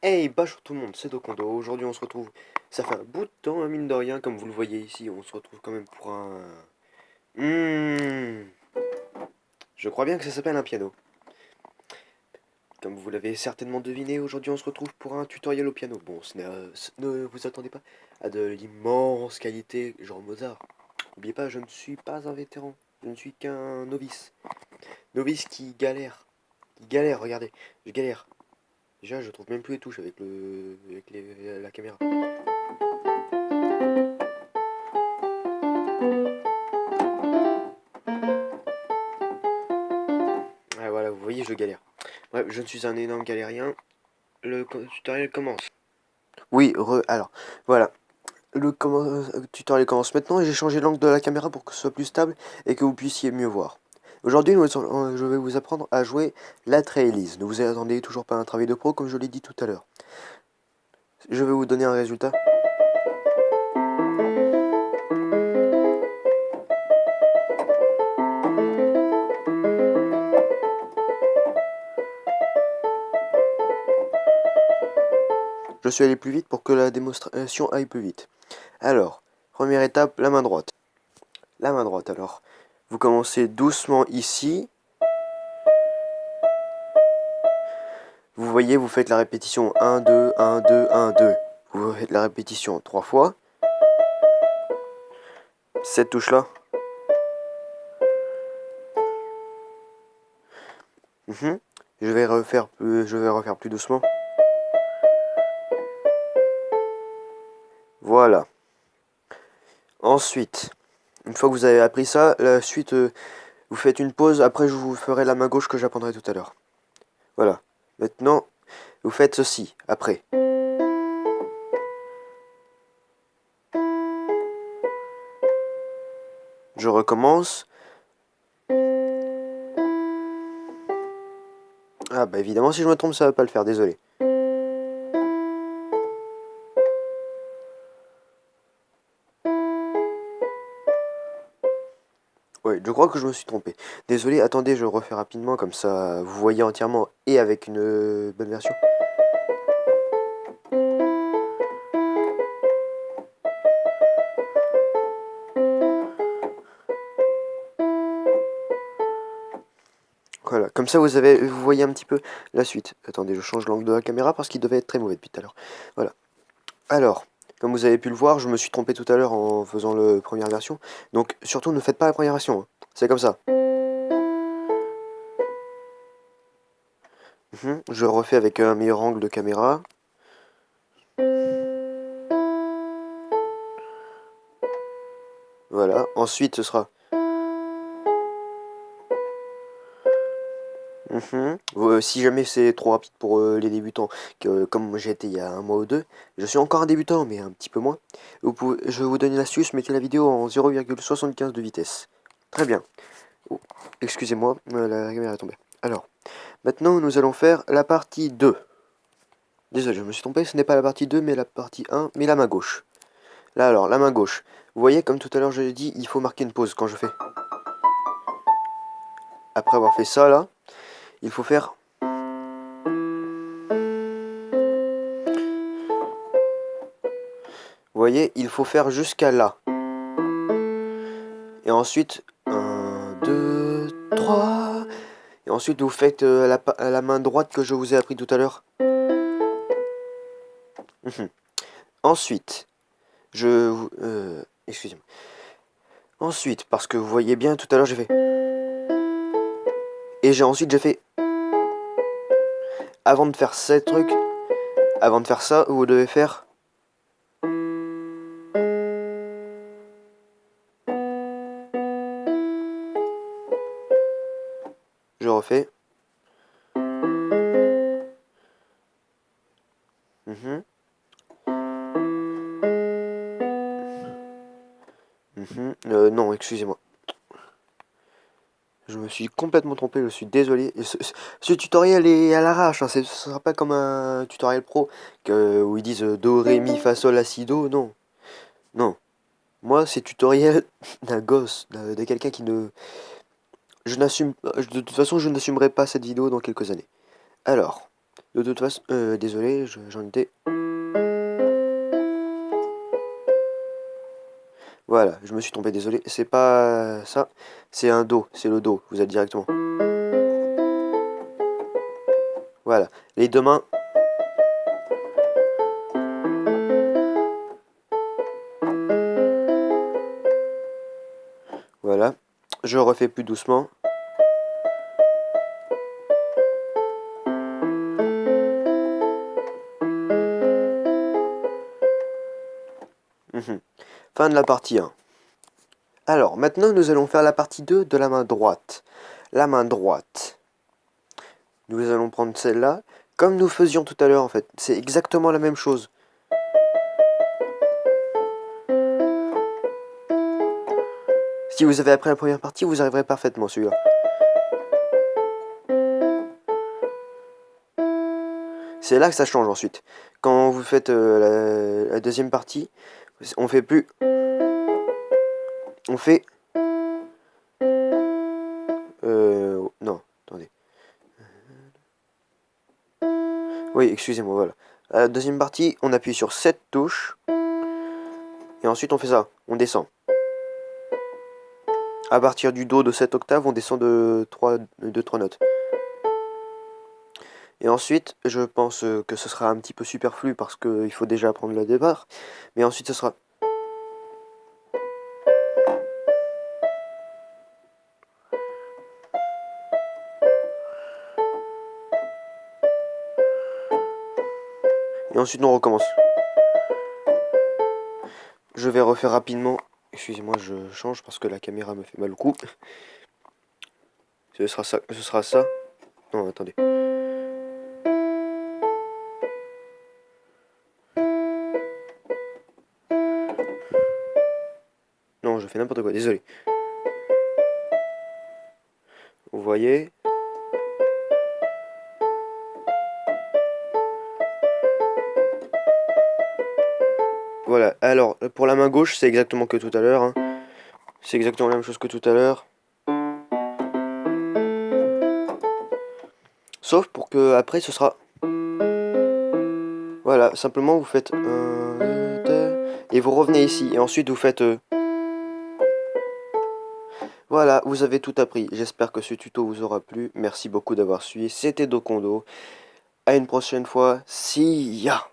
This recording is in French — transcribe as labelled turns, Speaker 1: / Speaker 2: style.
Speaker 1: Hey, bonjour tout le monde, c'est Dokondo. Aujourd'hui, on se retrouve. Ça fait un bout de temps, hein, mine de rien, comme vous le voyez ici. On se retrouve quand même pour un. Hmm, je crois bien que ça s'appelle un piano. Comme vous l'avez certainement deviné, aujourd'hui, on se retrouve pour un tutoriel au piano. Bon, ne vous attendez pas à de l'immense qualité, genre Mozart. N'oubliez pas, je ne suis pas un vétéran. Je ne suis qu'un novice. Novice qui galère. Qui galère, regardez. Je galère. Déjà, je trouve même plus les touches avec la caméra. Ah, voilà, vous voyez, je galère. Bref, je ne suis un énorme galérien. Le tutoriel commence. Oui, alors, voilà. Le tutoriel commence maintenant et j'ai changé l'angle de la caméra pour que ce soit plus stable et que vous puissiez mieux voir. Aujourd'hui, je vais vous apprendre à jouer la trailing. Ne vous attendez toujours pas à un travail de pro comme je l'ai dit tout à l'heure. Je vais vous donner un résultat. Je suis allé plus vite pour que la démonstration aille plus vite. Alors, première étape, la main droite. La main droite, alors. Vous commencez doucement ici. Vous voyez, vous faites la répétition 1, 2, 1, 2, 1, 2. Vous faites la répétition 3 fois. Cette touche-là. Je vais refaire plus doucement. Voilà. Ensuite, une fois que vous avez appris ça, la suite, vous faites une pause. Après, je vous ferai la main gauche que j'apprendrai tout à l'heure. Voilà. Maintenant, vous faites ceci. Après. Je recommence. Ah bah évidemment, si je me trompe, ça va pas le faire. Désolé. Ouais, je crois que je me suis trompé. Désolé, attendez, je refais rapidement, comme ça vous voyez entièrement et avec une bonne version. Voilà, comme ça vous voyez un petit peu la suite. Attendez, je change l'angle de la caméra parce qu'il devait être très mauvais depuis tout à l'heure. Voilà. Alors, comme vous avez pu le voir, je me suis trompé tout à l'heure en faisant la première version. Donc surtout ne faites pas la première version, hein. C'est comme ça. Je refais avec un meilleur angle de caméra. Voilà, ensuite ce sera... Si jamais c'est trop rapide pour les débutants, comme j'ai été il y a un mois ou deux, je suis encore un débutant, mais un petit peu moins. Je vais vous donner l'astuce, mettez la vidéo en 0,75 de vitesse. Très bien. Oh, excusez-moi, la caméra est tombée. Alors, maintenant nous allons faire la partie 2. Désolé, je me suis trompé, ce n'est pas la partie 2, mais la partie 1, mais la main gauche. Là alors, la main gauche. Vous voyez, comme tout à l'heure je l'ai dit, il faut marquer une pause quand je fais. Après avoir fait ça, là, il faut faire... Vous voyez, il faut faire jusqu'à là. Et ensuite, 1, 2, 3. Et ensuite, vous faites la main droite que je vous ai appris tout à l'heure. Ensuite, excusez-moi. Ensuite, parce que vous voyez bien, tout à l'heure j'ai fait... Et ensuite j'ai fait... Avant de faire ces trucs, avant de faire ça, vous devez faire... Je refais. Non, excusez-moi. Je me suis complètement trompé, je suis désolé. Ce tutoriel est à l'arrache, hein, ce ne sera pas comme un tutoriel pro où ils disent do, ré, mi, fa, sol, la, si, do. Non, non. Moi, c'est tutoriel d'un gosse, de quelqu'un qui ne... Je n'assume... De toute façon, je n'assumerai pas cette vidéo dans quelques années. Alors, De toute façon, désolé, j'en étais. Voilà, je me suis trompé, désolé. C'est pas ça, c'est un do, c'est le do, vous êtes directement. Voilà, les deux mains. Voilà, je refais plus doucement. Fin de la partie 1. Alors, maintenant, nous allons faire la partie 2 de la main droite. La main droite. Nous allons prendre celle-là, comme nous faisions tout à l'heure, en fait. C'est exactement la même chose. Si vous avez appris la première partie, vous arriverez parfaitement, celui-là. C'est là que ça change ensuite. Quand vous faites la deuxième partie, on fait plus... On fait... non, attendez. Oui, excusez-moi, voilà. À la deuxième partie, on appuie sur cette touche. Et ensuite, on fait ça. On descend. À partir du do de cette octave, on descend de 3 notes. Et ensuite, je pense que ce sera un petit peu superflu parce qu'il faut déjà apprendre le départ. Mais ensuite, ce sera... Et ensuite, on recommence. Je vais refaire rapidement. Excusez-moi, je change parce que la caméra me fait mal au cou. Ce sera ça. Ce sera ça. Non, attendez. Non, je fais n'importe quoi, désolé. Vous voyez? Voilà, alors pour la main gauche, c'est exactement que tout à l'heure. Hein. C'est exactement la même chose que tout à l'heure. Sauf pour que après ce sera... Voilà, simplement vous faites... et vous revenez ici. Et ensuite vous faites... Voilà, vous avez tout appris. J'espère que ce tuto vous aura plu. Merci beaucoup d'avoir suivi. C'était Dokondo. À une prochaine fois. See ya!